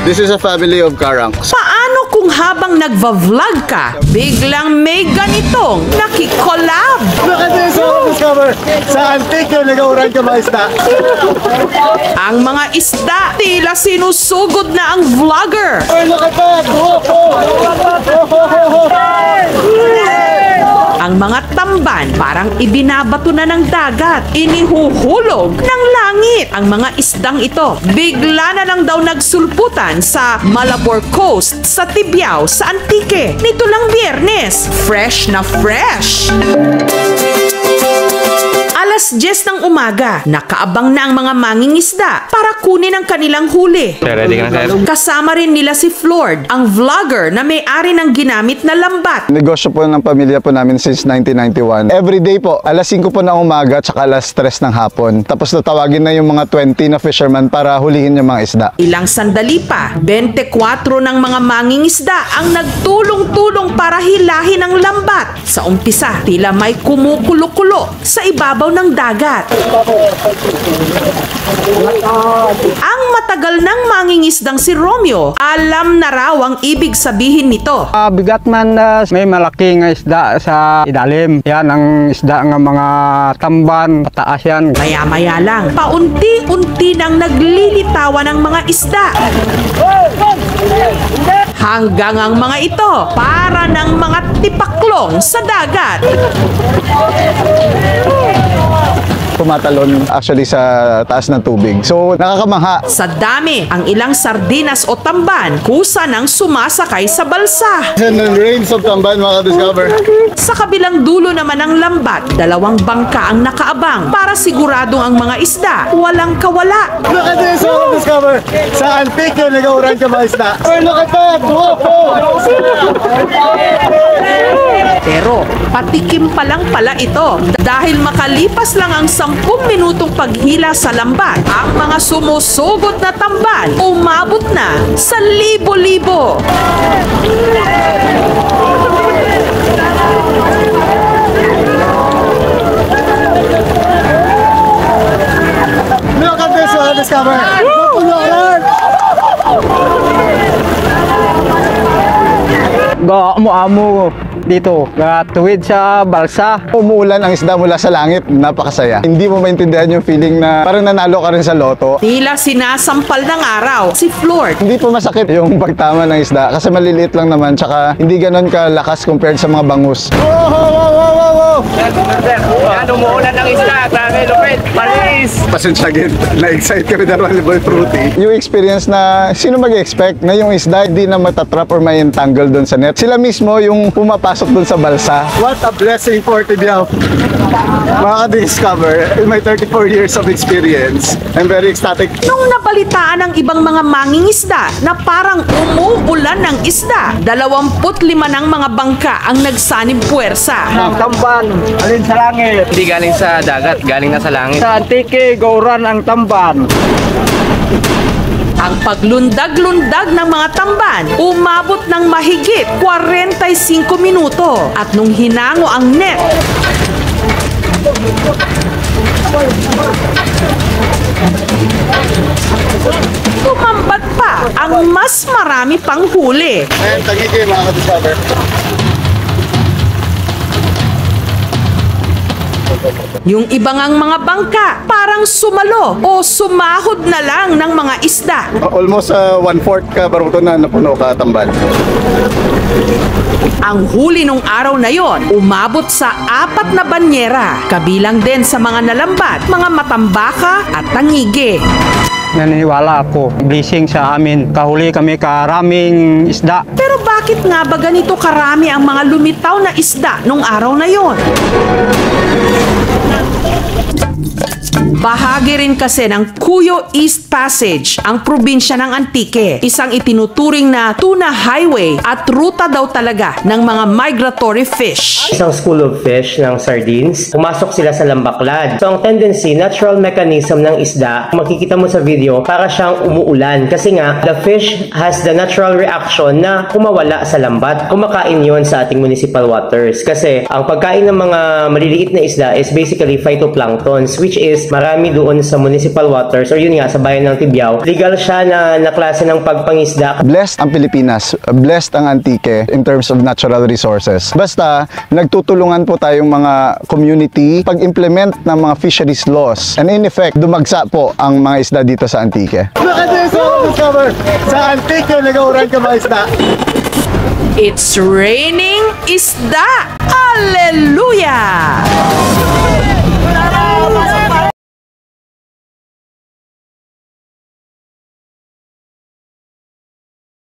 This is a family of karangs. Paano kung habang nagva-vlog ka, biglang may ganitong nakikolab? Discover sa antique yung nag-auran ka mga isda. Ang mga isda, tila sinusugod na ang vlogger. Ay, look at that! Ang mga tamban parang ibinabato na ng dagat, inihuhulog ng langit. Ang mga isdang ito, bigla na lang daw nagsulputan sa Malabor Coast, sa Tibiao, sa Antique. Nito lang Biyernes, fresh na fresh! Alas 10 ng umaga, nakaabang na ang mga mangingisda para kunin ang kanilang huli. Ready ka na, sir? Kasama rin nila si Flord, ang vlogger na may-ari ng ginamit na lambat. Negosyo po ng pamilya po namin since 1991. Every day po, alas 5 po ng umaga tsaka alas 3 ng hapon. Tapos natawagin na yung mga 20 na fisherman para hulihin yung mga isda. Ilang sandali pa, 24 ng mga mangingisda ang nagtulong-tulong para hilahin ang lambat. Sa umpisa, tila may kumukulo-kulo sa ibabaw ng dagat. Ang matagal ng mangingisdang si Romeo, alam na raw ang ibig sabihin nito. Bigat man may malaking isda sa ilalim. Yan ang isda ng mga tamban, pataas yan. Maya-maya lang, paunti-unti nang naglilitawan ang mga isda. Hanggang ang mga ito, para ng mga tipaklong sa dagat. Tumatalon actually sa taas ng tubig. So, nakakamangha. Sa dami, ang ilang sardinas o tamban, kusa nang sumasakay sa balsa. And then rains of tamban, mga discover. Sa kabilang dulo naman ng lambat, 2 bangka ang nakaabang para siguradong ang mga isda walang kawala. Look at this, mga discover. Sa antique yung nag-auran ka mga isda. Ay, look at that! Pero patikim pa lang pala ito dahil makalipas lang ang 10 minutong paghila sa lambat, ang mga sumusugod na tamban umabot na sa libo-libo. Look at this, mga discover. Amo dito, tuwid sa balsa. Umuulan ang isda mula sa langit, napakasaya. Hindi mo maintindihan yung feeling na parang nanalo ka rin sa loto. Tila sinasampal ng araw si Flord. Hindi po masakit yung pagtama ng isda kasi maliliit lang naman tsaka hindi ganon kalakas compared sa mga bangus. Yan, umuulan ng isda. Grabe, lupit. Palis! Pasensya agad, na-excite kami dahil boy fruity. Yung experience na sino mag-expect na yung isda hindi na matatrap or may entangle doon sa net. Sila mismo yung pumapasok doon sa balsa. What a blessing for Tibiao. Makaka-discover in my 34 years of experience. I'm very ecstatic. Nung napalitaan ng ibang mga mangingisda na parang umuulan ng isda, 25 ng mga bangka ang nagsanib puwersa. Tamban, alin sa langit. Hindi galing sa dagat, galing na sa langit. Sa Antique, gauran ang tamban. Ang paglundag-lundag ng mga tamban umabot ng mahigit 45 minuto at nung hinango ang net, tumambat pa ang mas marami pang huli. Ayan, tagigay mga ka-discover. Yung iba ngang mga bangka parang sumalo o sumahod na lang ng mga isda. Almost 1/4 ka baruto na napuno ka tamban. Ang huli nung araw na yon umabot sa 4 na banyera, kabilang din sa mga nalambat, mga matambaka at tangige. Naniniwala ako, blessing sa amin. Kahuli kami karaming isda. Pero bakit nga ba ganito karami ang mga lumitaw na isda nung araw na yon? Bahagi rin kasi ng Cuyo East Passage ang probinsya ng Antique, isang itinuturing na tuna highway at ruta daw talaga ng mga migratory fish. Isang school of fish ng sardines, pumasok sila sa lambaklad. So ang tendency, natural mechanism ng isda, makikita mo sa video, para siyang umuulan. Kasi nga, the fish has the natural reaction na kumawala sa lambat. Kumakain yon sa ating municipal waters. Kasi ang pagkain ng mga maliliit na isda is basically phytoplanktons, which is marami doon sa municipal waters or yun nga sa bayan ng Tibiao. Legal siya na klase ng pagpangisda. Blessed ang Pilipinas, blessed ang Antique in terms of natural resources. Basta, nagtutulungan po tayong mga community pag-implement ng mga fisheries laws. And in effect, dumagsa po ang mga isda dito sa Antique. Sa Antique, nag-auran ka mga isda. It's raining isda! Hallelujah!